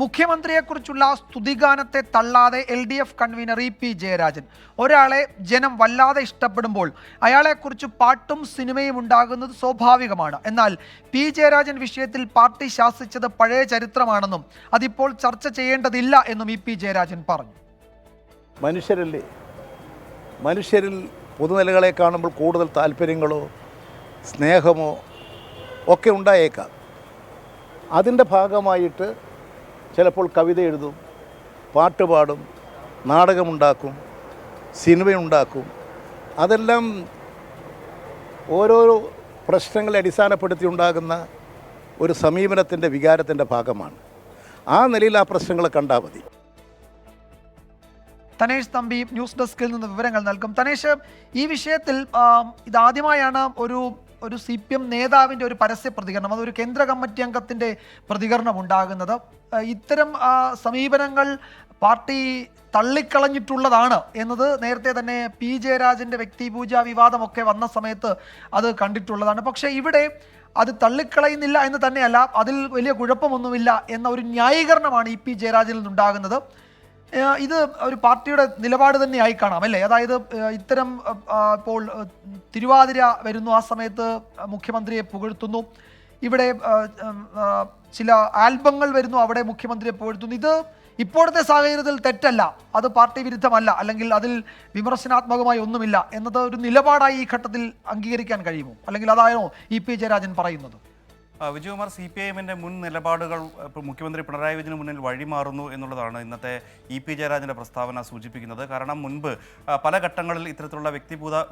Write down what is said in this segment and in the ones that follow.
മുഖ്യമന്ത്രിയെക്കുറിച്ചുള്ള സ്തുതിഗാനത്തെ തള്ളാതെ LDF convener EP. Jayarajan. ഒരാളെ ജനം വല്ലാതെ ഇഷ്ടപ്പെടുമ്പോൾ അയാളെക്കുറിച്ച് പാട്ടും സിനിമയും ഉണ്ടാകുന്നത് സ്വാഭാവികമാണ്. എന്നാൽ പി. ജയരാജൻ വിഷയത്തിൽ പാർട്ടി ശാസിച്ചത് പഴയ ചരിത്രമാണെന്നും അതിപ്പോൾ ചർച്ച ചെയ്യേണ്ടതില്ല എന്നും ഇ.പി. ജയരാജൻ പറഞ്ഞു. മനുഷ്യരിൽ പൊതുനിലകളെ കാണുമ്പോൾ കൂടുതൽ താല്പര്യങ്ങളോ സ്നേഹമോ ഒക്കെ ഉണ്ടായേക്കാം. അതിൻ്റെ ഭാഗമായിട്ട് ചിലപ്പോൾ കവിത എഴുതും, പാട്ട് പാടും, നാടകമുണ്ടാക്കും, സിനിമയുണ്ടാക്കും. അതെല്ലാം ഓരോരോ പ്രശ്നങ്ങളെ അടിസ്ഥാനപ്പെടുത്തി ഉണ്ടാകുന്ന ഒരു സമീപനത്തിൻ്റെ വികാരത്തിൻ്റെ ഭാഗമാണ്. ആ നിലയിൽ ആ പ്രശ്നങ്ങളെ കണ്ടാൽ മതി. തനേഷ് തമ്പി ന്യൂസ് ഡെസ്കിൽ നിന്ന് വിവരങ്ങൾ നൽകും. തനേഷ്, ഈ വിഷയത്തിൽ ഇതാദ്യമായാണ് ഒരു CPM നേതാവിൻ്റെ ഒരു പരസ്യ പ്രതികരണം, അതൊരു കേന്ദ്ര കമ്മിറ്റി അംഗത്തിൻ്റെ പ്രതികരണം ഉണ്ടാകുന്നത്. ഇത്തരം സമീപനങ്ങൾ പാർട്ടി തള്ളിക്കളഞ്ഞിട്ടുള്ളതാണ് എന്നത് നേരത്തെ തന്നെ പി. ജയരാജൻ്റെ വ്യക്തിപൂജ വിവാദമൊക്കെ വന്ന സമയത്ത് അത് കണ്ടിട്ടുള്ളതാണ്. പക്ഷേ ഇവിടെ അത് തള്ളിക്കളയുന്നില്ല എന്ന് തന്നെയല്ല, അതിൽ വലിയ കുഴപ്പമൊന്നുമില്ല എന്ന ഒരു ന്യായീകരണമാണ് ഇ.പി. ജയരാജനിൽ നിന്നുണ്ടാകുന്നത്. ഇത് ഒരു പാർട്ടിയുടെ നിലപാട് തന്നെയായി കാണാം അല്ലേ? അതായത് ഇത്തരം ഇപ്പോൾ തിരുവാതിര വരുന്നു, ആ സമയത്ത് മുഖ്യമന്ത്രിയെ പുകഴ്ത്തുന്നു. ഇവിടെ ചില ആൽബങ്ങൾ വരുന്നു, അവിടെ മുഖ്യമന്ത്രിയെ പുകഴ്ത്തുന്നു. ഇത് ഇപ്പോഴത്തെ സാഹചര്യത്തിൽ തെറ്റല്ല, അത് പാർട്ടി വിരുദ്ധമല്ല, അല്ലെങ്കിൽ അതിൽ വിമർശനാത്മകമായി ഒന്നുമില്ല എന്നത് ഒരു നിലപാടായി ഈ ഘട്ടത്തിൽ അംഗീകരിക്കാൻ കഴിയുമോ? അല്ലെങ്കിൽ അതാണോ ഇ.പി. ജയരാജൻ പറയുന്നത്? വിജയകുമാർ, CPIM-ന്റെ മുൻ നിലപാടുകൾ മുഖ്യമന്ത്രി പിണറായി വിജയന് മുന്നിൽ വഴിമാറുന്നു എന്നുള്ളതാണ് ഇന്നത്തെ ഇ.പി. ജയരാജൻ്റെ പ്രസ്താവന സൂചിപ്പിക്കുന്നത്. കാരണം മുൻപ് പല ഘട്ടങ്ങളിൽ ഇത്തരത്തിലുള്ള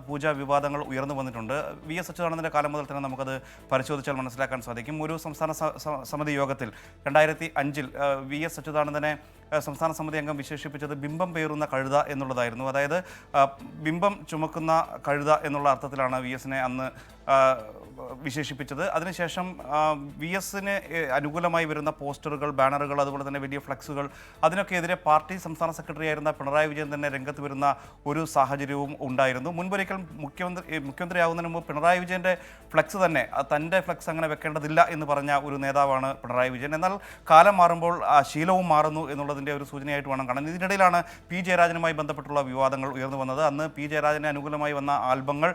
പൂജാ വിവാദങ്ങൾ ഉയർന്നു വന്നിട്ടുണ്ട്. VS അച്യുതാനന്ദൻ്റെ കാലം മുതൽ തന്നെ നമുക്കത് പരിശോധിച്ചാൽ മനസ്സിലാക്കാൻ സാധിക്കും. ഒരു സംസ്ഥാന സമിതി യോഗത്തിൽ 2005 VS അച്യുതാനന്ദനെ സംസ്ഥാന സമിതി അംഗം വിശേഷിപ്പിച്ചത് ബിംബം പേറുന്ന കഴുത എന്നുള്ളതായിരുന്നു. അതായത് ബിംബം ചുമക്കുന്ന കഴുത എന്നുള്ള അർത്ഥത്തിലാണ് VS-നെ അന്ന് വിശേഷിപ്പിച്ചത്. അതിനുശേഷം VS-ന് അനുകൂലമായി വരുന്ന പോസ്റ്ററുകൾ, ബാനറുകൾ, അതുപോലെ തന്നെ വലിയ ഫ്ലക്സുകൾ, അതിനൊക്കെ എതിരെ പാർട്ടി സംസ്ഥാന സെക്രട്ടറി ആയിരുന്ന പിണറായി വിജയൻ തന്നെ രംഗത്ത് വരുന്ന ഒരു സാഹചര്യവും ഉണ്ടായിരുന്നു. മുൻപൊരിക്കൽ മുഖ്യമന്ത്രിയാവുന്നതിന് മുമ്പ് പിണറായി വിജയൻ്റെ ഫ്ലക്സ് തന്നെ തൻ്റെ ഫ്ലക്സ് അങ്ങനെ വെക്കേണ്ടതില്ല എന്ന് പറഞ്ഞ ഒരു നേതാവാണ് പിണറായി വിജയൻ. എന്നാൽ കാലം മാറുമ്പോൾ ശീലവും മാറുന്നു എന്നുള്ളതിൻ്റെ ഒരു സൂചനയായിട്ട് വേണം കാണാൻ. ഇതിനിടയിലാണ് പി. ജയരാജനുമായി ബന്ധപ്പെട്ടുള്ള വിവാദങ്ങൾ ഉയർന്നു വന്നത്. അന്ന് പി. ജയരാജന് അനുകൂലമായി വന്ന ആൽബങ്ങൾ,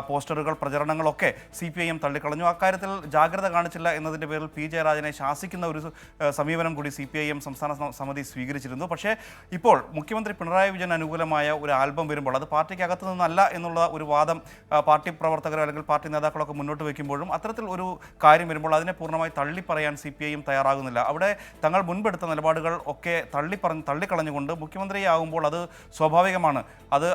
പോസ്റ്ററുകൾ, പ്രചരണങ്ങളൊക്കെ CPIM തള്ളിക്കളഞ്ഞു. അക്കാര്യത്തിൽ ജാഗ്രത കാണിച്ചില്ല എന്നതിൻ്റെ പേരിൽ പി. ജയരാജനെ ശാസിക്കുന്ന ഒരു സമീപനം കൂടി CPIM സംസ്ഥാന സമിതി സ്വീകരിച്ചിരുന്നു. പക്ഷേ ഇപ്പോൾ മുഖ്യമന്ത്രി പിണറായി വിജയൻ അനുകൂലമായ ഒരു ആൽബം വരുമ്പോൾ അത് പാർട്ടിക്കകത്ത് നിന്നല്ല എന്നുള്ള ഒരു വാദം പാർട്ടി പ്രവർത്തകരോ അല്ലെങ്കിൽ പാർട്ടി നേതാക്കളൊക്കെ മുന്നോട്ട് വയ്ക്കുമ്പോഴും അത്തരത്തിൽ ഒരു കാര്യം വരുമ്പോൾ അതിനെ പൂർണ്ണമായി തള്ളിപ്പറയാൻ CPIM തയ്യാറാകുന്നില്ല. അവിടെ തങ്ങൾ മുൻപെടുത്ത നിലപാടുകൾ ഒക്കെ തള്ളിക്കളഞ്ഞുകൊണ്ട് മുഖ്യമന്ത്രിയാകുമ്പോൾ അത് സ്വാഭാവികമാണ്, അത്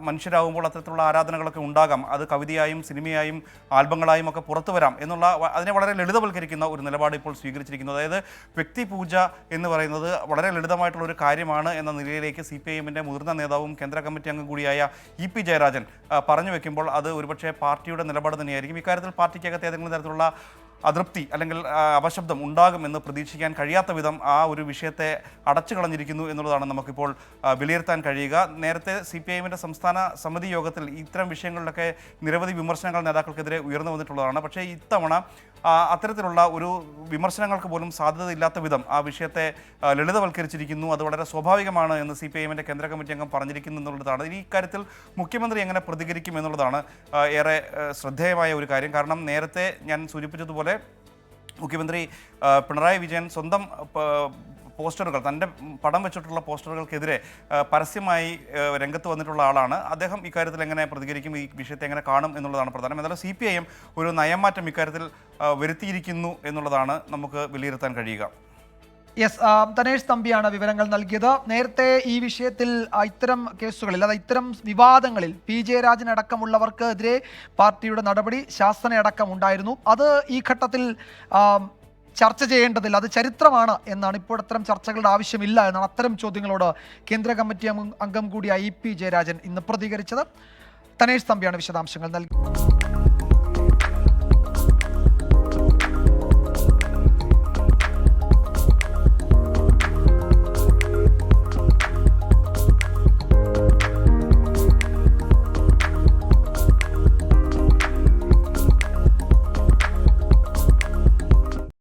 മനുഷ്യരാകുമ്പോൾ അത്തരത്തിലുള്ള ആരാധനകളൊക്കെ ഉണ്ടാകാം, അത് കവിതയായും സിനിമയായും ആൽബങ്ങളായും ഒക്കെ പുറത്തു വരാം എന്നുള്ള അതിനെ വളരെ ലളിതവൽക്കരിക്കുന്ന ഒരു നിലപാട് ഇപ്പോൾ സ്വീകരിച്ചിരിക്കുന്നു. അതായത് വ്യക്തിപൂജ എന്ന് പറയുന്നത് വളരെ ലളിതമായിട്ടുള്ള ഒരു കാര്യമാണ് എന്ന നിലയിലേക്ക് CPIM-ന്റെ മുതിർന്ന നേതാവും കേന്ദ്ര കമ്മിറ്റി അംഗം കൂടിയായ ഇ.പി. ജയരാജൻ പറഞ്ഞു വെക്കുമ്പോൾ അത് ഒരുപക്ഷെ പാർട്ടിയുടെ നിലപാട് തന്നെയായിരിക്കും. ഇക്കാര്യത്തിൽ പാർട്ടിക്കകത്ത് ഏതെങ്കിലും തരത്തിലുള്ള അതൃപ്തി അല്ലെങ്കിൽ അപശബ്ദം ഉണ്ടാകുമെന്ന് പ്രതീക്ഷിക്കാൻ കഴിയാത്ത വിധം ആ ഒരു വിഷയത്തെ അടച്ചു കളഞ്ഞിരിക്കുന്നു എന്നുള്ളതാണ് നമുക്കിപ്പോൾ വിലയിരുത്താൻ കഴിയുക. നേരത്തെ CPIM-ന്റെ സംസ്ഥാന സമിതി യോഗത്തിൽ ഇത്തരം വിഷയങ്ങളിലൊക്കെ നിരവധി വിമർശനങ്ങൾ നേതാക്കൾക്കെതിരെ ഉയർന്നു വന്നിട്ടുള്ളതാണ്. പക്ഷേ ഇത്തവണ അത്തരത്തിലുള്ള ഒരു വിമർശനങ്ങൾക്ക് പോലും സാധ്യതയില്ലാത്ത വിധം ആ വിഷയത്തെ ലളിതവൽക്കരിച്ചിരിക്കുന്നു. അത് വളരെ സ്വാഭാവികമാണ് എന്ന് CPIM-ന്റെ കേന്ദ്ര കമ്മിറ്റി അംഗം പറഞ്ഞിരിക്കുന്നു എന്നുള്ളതാണ്. ഈ കാര്യത്തിൽ മുഖ്യമന്ത്രി എങ്ങനെ പ്രതികരിക്കും എന്നുള്ളതാണ് ഏറെ ശ്രദ്ധേയമായ ഒരു കാര്യം. കാരണം നേരത്തെ ഞാൻ സൂചിപ്പിച്ചതുപോലെ മുഖ്യമന്ത്രി പിണറായി വിജയൻ സ്വന്തം പോസ്റ്ററുകൾ, തൻ്റെ പടം വെച്ചിട്ടുള്ള പോസ്റ്ററുകൾക്കെതിരെ പരസ്യമായി രംഗത്ത് വന്നിട്ടുള്ള ആളാണ്. അദ്ദേഹം ഇക്കാര്യത്തിൽ എങ്ങനെ പ്രതികരിക്കും, ഈ വിഷയത്തെ എങ്ങനെ കാണും എന്നുള്ളതാണ് പ്രധാനം. എന്നാലും CPIM ഒരു നയംമാറ്റം ഇക്കാര്യത്തിൽ വരുത്തിയിരിക്കുന്നു എന്നുള്ളതാണ് നമുക്ക് വിലയിരുത്താൻ കഴിയുക. യെസ്, തനേഷ് തമ്പിയാണ് വിവരങ്ങൾ നൽകിയത്. നേരത്തെ ഈ വിഷയത്തിൽ ഇത്തരം കേസുകളിൽ, അതായത് ഇത്തരം വിവാദങ്ങളിൽ പി. ജയരാജൻ അടക്കമുള്ളവർക്കെതിരെ പാർട്ടിയുടെ നടപടി, ശാസനയടക്കം ഉണ്ടായിരുന്നു. അത് ഈ ഘട്ടത്തിൽ ചർച്ച ചെയ്യേണ്ടതില്ല, അത് ചരിത്രമാണ് എന്നാണ്. ഇപ്പോൾ അത്തരം ചർച്ചകളുടെ ആവശ്യമില്ല എന്നാണ് അത്തരം ചോദ്യങ്ങളോട് കേന്ദ്ര കമ്മിറ്റി അംഗം കൂടിയായ ഇ.പി. ജയരാജൻ ഇന്ന് പ്രതികരിച്ചത്. തനേഷ് തമ്പിയാണ് വിശദാംശങ്ങൾ നൽകി.